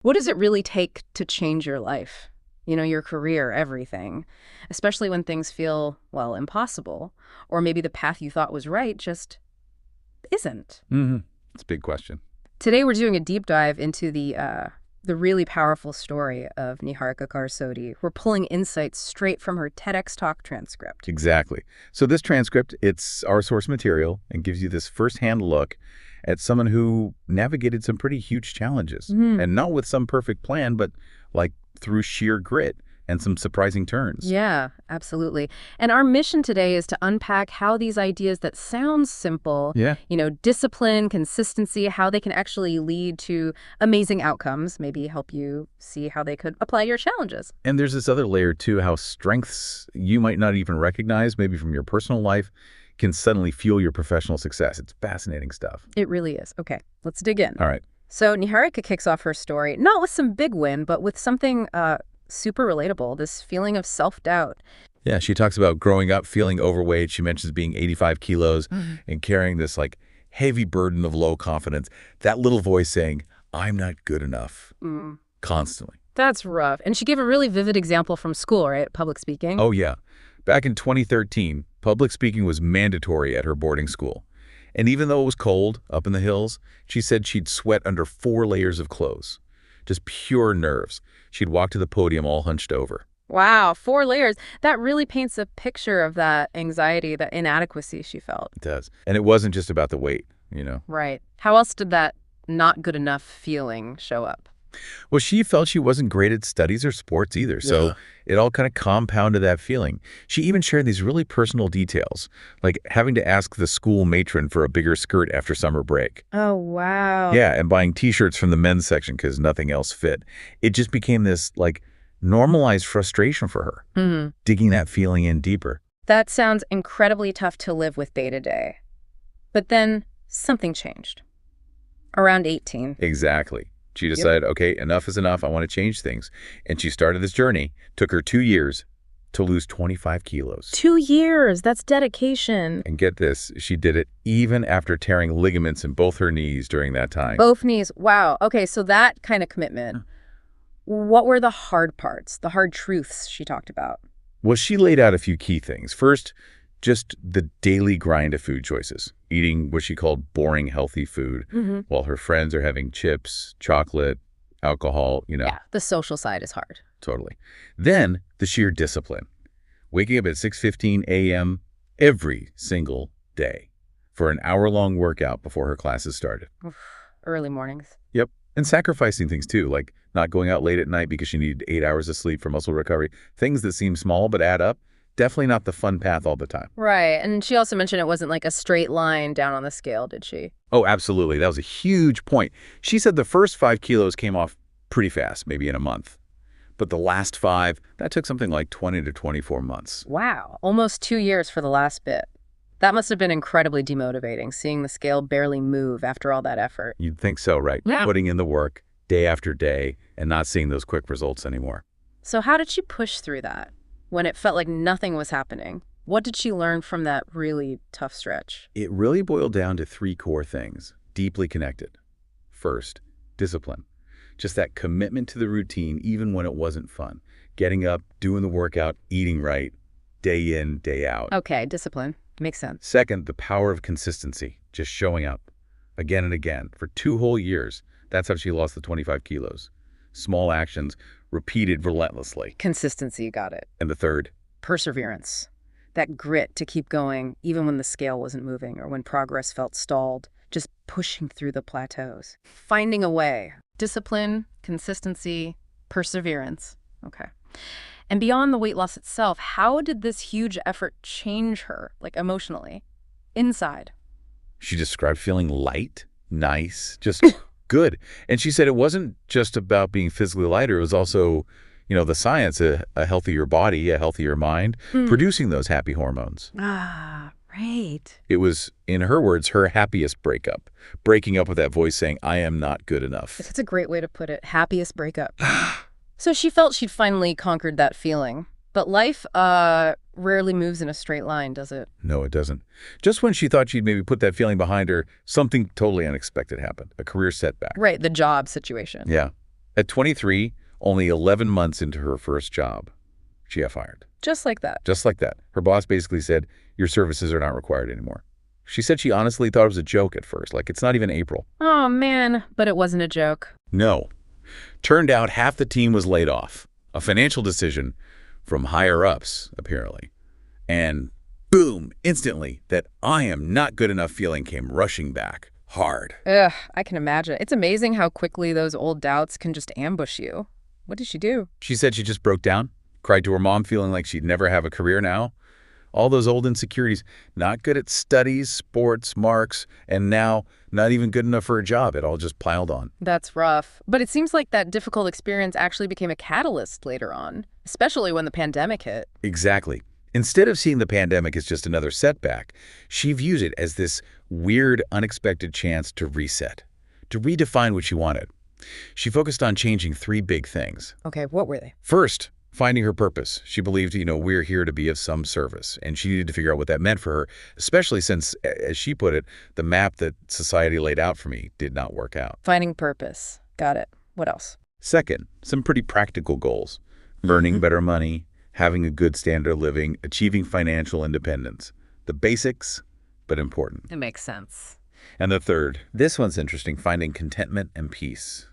What does it really take to change your life? Your career, everything, especially when things feel, well, impossible, or maybe the path you thought was right just isn't. It's a big question. Today we're doing a deep dive into the really powerful story of Niharika Karsodi. We're pulling insights straight from her TEDx talk transcript. Exactly. So this transcript, it's our source material and gives you this firsthand look at someone who navigated some pretty huge challenges. And not with some perfect plan, but like through sheer grit and some surprising turns. Yeah, absolutely. And our mission today is to unpack how these ideas that sound simple, Yeah. Discipline, consistency, how they can actually lead to amazing outcomes, maybe help you see how they could apply to your challenges. And there's this other layer too, how strengths you might not even recognize, maybe from your personal life, can suddenly fuel your professional success. It's fascinating stuff. It really is. Okay, let's dig in. All right. So Niharika kicks off her story, not with some big win, but with something super relatable, this feeling of self-doubt. Yeah, she talks about growing up feeling overweight. She mentions being 85 kilos and carrying this like heavy burden of low confidence. That little voice saying, I'm not good enough, constantly. That's rough. And she gave a really vivid example from school, right? Public speaking. Oh, yeah. Back in 2013, public speaking was mandatory at her boarding school. And even though it was cold up in the hills, she said she'd sweat under 4 layers of clothes. Just pure nerves. She'd walk to the podium all hunched over. Wow, 4 layers. That really paints a picture of that anxiety, that inadequacy she felt. It does. And it wasn't just about the weight. Right. How else did that not good enough feeling show up? Well, she felt she wasn't great at studies or sports either, so it all kind of compounded that feeling. She even shared these really personal details, like having to ask the school matron for a bigger skirt after summer break. Oh, wow. Yeah, and buying T-shirts from the men's section because nothing else fit. It just became this, like, normalized frustration for her, digging that feeling in deeper. That sounds incredibly tough to live with day to day. But then something changed. Around 18. Exactly. She decided, okay, enough is enough. I want to change things. And she started this journey. Took her 2 years to lose 25 kilos. 2 years. That's dedication. And get this, she did it even after tearing ligaments in both her knees during that time. Both knees. Wow. Okay, so that kind of commitment. What were the hard parts, the hard truths she talked about? Well, she laid out a few key things. First, just the daily grind of food choices, eating what she called boring, healthy food, while her friends are having chips, chocolate, alcohol. Yeah, the social side is hard. Totally. Then the sheer discipline, waking up at 6:15 a.m. every single day for an hour-long workout before her classes started. Oof, early mornings. Yep. And sacrificing things too, like not going out late at night because she needed 8 hours of sleep for muscle recovery. Things that seem small but add up. Definitely not the fun path all the time. Right. And she also mentioned it wasn't like a straight line down on the scale, did she? Oh, absolutely. That was a huge point. She said the first 5 kilos came off pretty fast, maybe in a month. But the last 5, that took something like 20 to 24 months. Wow. Almost 2 years for the last bit. That must have been incredibly demotivating, seeing the scale barely move after all that effort. You'd think so, right? Yeah. Putting in the work day after day and not seeing those quick results anymore. So how did she push through that when it felt like nothing was happening? What did she learn from that really tough stretch? It really boiled down to 3 core things, deeply connected. First, discipline. Just that commitment to the routine, even when it wasn't fun. Getting up, doing the workout, eating right, day in, day out. Okay, discipline. Makes sense. Second, the power of consistency, just showing up again and again for 2 whole years. That's how she lost the 25 kilos. Small actions repeated relentlessly. Consistency, got it. And the third? Perseverance. That grit to keep going even when the scale wasn't moving or when progress felt stalled. Just pushing through the plateaus. Finding a way. Discipline, consistency, perseverance. Okay. And beyond the weight loss itself, how did this huge effort change her, like emotionally, inside? She described feeling light, nice, just good. And she said it wasn't just about being physically lighter. It was also, the science, a healthier body, a healthier mind, producing those happy hormones. Ah, right. It was, in her words, her happiest breakup. Breaking up with that voice saying, I am not good enough. That's a great way to put it. Happiest breakup. So she felt she'd finally conquered that feeling. But life rarely moves in a straight line, does it? No, it doesn't. Just when she thought she'd maybe put that feeling behind her, something totally unexpected happened. A career setback. Right, the job situation. Yeah. At 23, only 11 months into her first job, she got fired. Just like that. Just like that. Her boss basically said, your services are not required anymore. She said she honestly thought it was a joke at first, like it's not even April. Oh, man, but it wasn't a joke. No. Turned out half the team was laid off. A financial decision from higher-ups, apparently. And boom, instantly, that I am not good enough feeling came rushing back. Hard. Ugh, I can imagine. It's amazing how quickly those old doubts can just ambush you. What did she do? She said she just broke down, cried to her mom feeling like she'd never have a career now. All those old insecurities, not good at studies, sports, marks, and now not even good enough for a job. It all just piled on. That's rough. But it seems like that difficult experience actually became a catalyst later on, especially when the pandemic hit. Exactly. Instead of seeing the pandemic as just another setback, she views it as this weird, unexpected chance to reset, to redefine what she wanted. She focused on changing 3 big things. Okay, what were they? First, finding her purpose. She believed, we're here to be of some service, and she needed to figure out what that meant for her, especially since, as she put it, the map that society laid out for me did not work out. Finding purpose. Got it. What else? Second, some pretty practical goals. Earning better money, having a good standard of living, achieving financial independence. The basics, but important. It makes sense. And the third, this one's interesting, finding contentment and peace,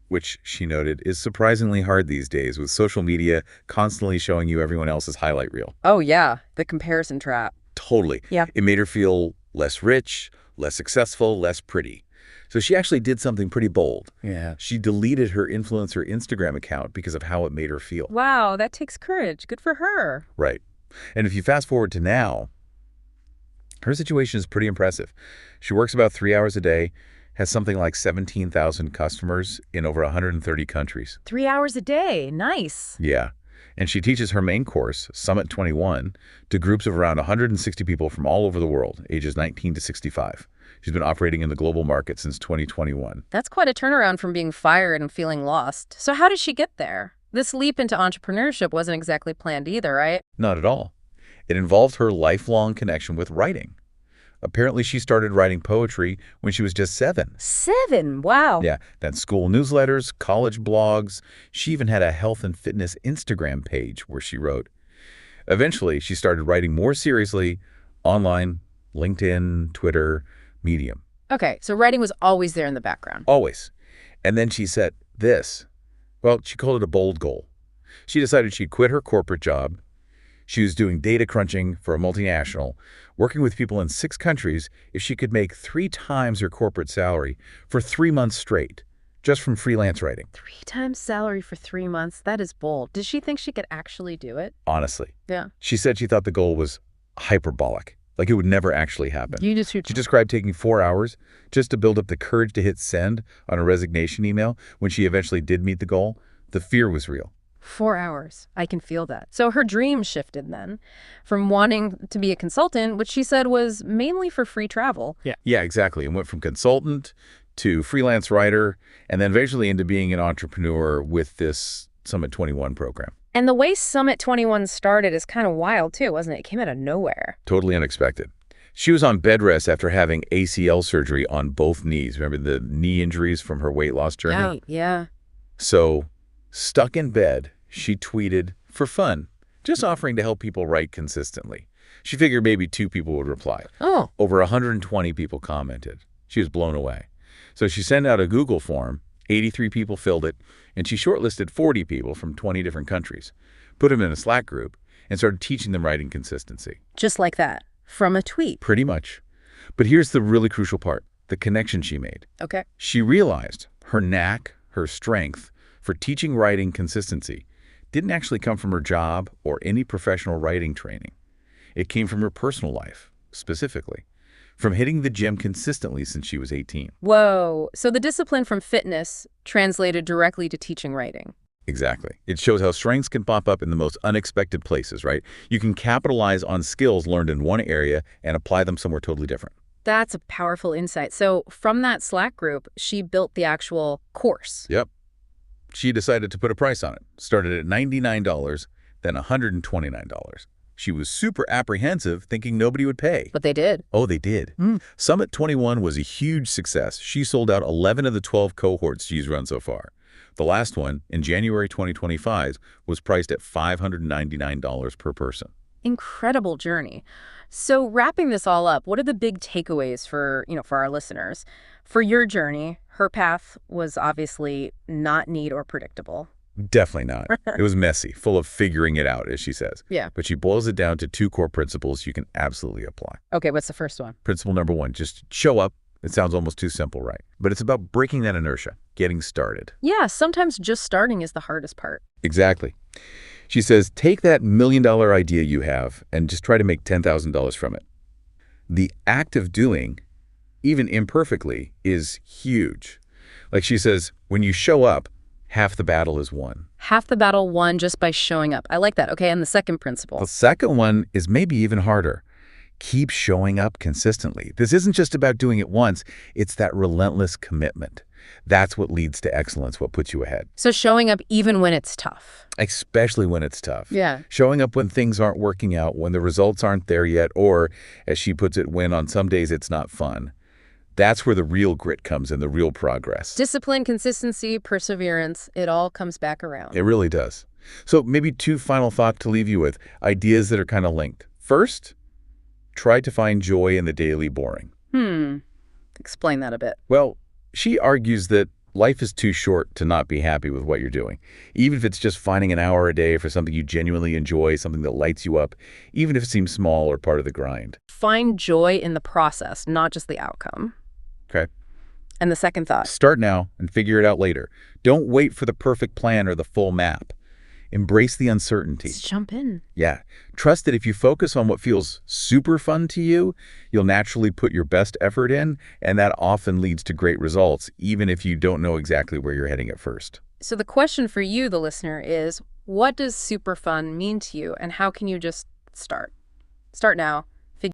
which, she noted, is surprisingly hard these days with social media constantly showing you everyone else's highlight reel. Oh, yeah, the comparison trap. Totally. Yeah. It made her feel less rich, less successful, less pretty. So she actually did something pretty bold. Yeah. She deleted her influencer Instagram account because of how it made her feel. Wow, that takes courage. Good for her. Right. And if you fast forward to now, her situation is pretty impressive. She works about 3 hours a day, has something like 17,000 customers in over 130 countries. 3 hours a day. Nice. Yeah. And she teaches her main course, Summit 21, to groups of around 160 people from all over the world, ages 19 to 65. She's been operating in the global market since 2021. That's quite a turnaround from being fired and feeling lost. So how did she get there? This leap into entrepreneurship wasn't exactly planned either, right? Not at all. It involved her lifelong connection with writing. Apparently, she started writing poetry when she was just 7. 7? Wow. Yeah, then school newsletters, college blogs. She even had a health and fitness Instagram page where she wrote. Eventually, she started writing more seriously online, LinkedIn, Twitter, Medium. Okay, so writing was always there in the background. Always. And then she set this. Well, she called it a bold goal. She decided she'd quit her corporate job. She was doing data crunching for a multinational, working with people in 6 countries if she could make 3 times her corporate salary for 3 months straight, just from freelance writing. 3 times salary for 3 months? That is bold. Did she think she could actually do it? Honestly. Yeah. She said she thought the goal was hyperbolic, like it would never actually happen. She She described taking 4 hours just to build up the courage to hit send on a resignation email. When she eventually did meet the goal, the fear was real. 4 hours. I can feel that. So her dream shifted then from wanting to be a consultant, which she said was mainly for free travel. Yeah, exactly. And went from consultant to freelance writer, and then eventually into being an entrepreneur with this Summit 21 program. And the way Summit 21 started is kind of wild too, wasn't it? It came out of nowhere. Totally unexpected. She was on bed rest after having ACL surgery on both knees. Remember the knee injuries from her weight loss journey? Yeah. So, stuck in bed, she tweeted for fun, just offering to help people write consistently. She figured maybe 2 people would reply. Oh. Over 120 people commented. She was blown away. So she sent out a Google form. 83 people filled it, and she shortlisted 40 people from 20 different countries, put them in a Slack group, and started teaching them writing consistency. Just like that. From a tweet. Pretty much. But here's the really crucial part, the connection she made. Okay. She realized her knack, her strength for teaching writing consistency didn't actually come from her job or any professional writing training. It came from her personal life, specifically, from hitting the gym consistently since she was 18. Whoa. So the discipline from fitness translated directly to teaching writing. Exactly. It shows how strengths can pop up in the most unexpected places, right? You can capitalize on skills learned in one area and apply them somewhere totally different. That's a powerful insight. So from that Slack group, she built the actual course. Yep. She decided to put a price on it. Started at $99, then $129. She was super apprehensive, thinking nobody would pay. But they did. Oh, they did. Summit 21 was a huge success. She sold out 11 of the 12 cohorts she's run so far. The last one, in January 2025, was priced at $599 per person. Incredible journey. So wrapping this all up, what are the big takeaways for our listeners? For your journey, her path was obviously not neat or predictable. Definitely not. It was messy, full of figuring it out, as she says. Yeah. But she boils it down to 2 core principles you can absolutely apply. Okay, what's the first one? Principle number 1, just show up. It sounds almost too simple, right? But it's about breaking that inertia, getting started. Yeah, sometimes just starting is the hardest part. Exactly. She says, take that $1 million idea you have and just try to make $10,000 from it. The act of doing, even imperfectly, is huge. Like she says, when you show up, half the battle is won. Half the battle won just by showing up. I like that. Okay, and the second principle. The second one is maybe even harder. Keep showing up consistently. This isn't just about doing it once. It's that relentless commitment. That's what leads to excellence, what puts you ahead. So showing up even when it's tough. Especially when it's tough. Yeah. Showing up when things aren't working out, when the results aren't there yet, or, as she puts it, when on some days it's not fun. That's where the real grit comes in, the real progress. Discipline, consistency, perseverance, it all comes back around. It really does. So maybe 2 final thoughts to leave you with, ideas that are kind of linked. First, try to find joy in the daily boring. Explain that a bit. Well, she argues that life is too short to not be happy with what you're doing. Even if it's just finding an hour a day for something you genuinely enjoy, something that lights you up, even if it seems small or part of the grind. Find joy in the process, not just the outcome. Okay? And the second thought. Start now and figure it out later. Don't wait for the perfect plan or the full map. Embrace the uncertainty. Let's jump in. Yeah. Trust that if you focus on what feels super fun to you, you'll naturally put your best effort in, and that often leads to great results, even if you don't know exactly where you're heading at first. So the question for you, the listener, is what does super fun mean to you, and how can you just start? Start now.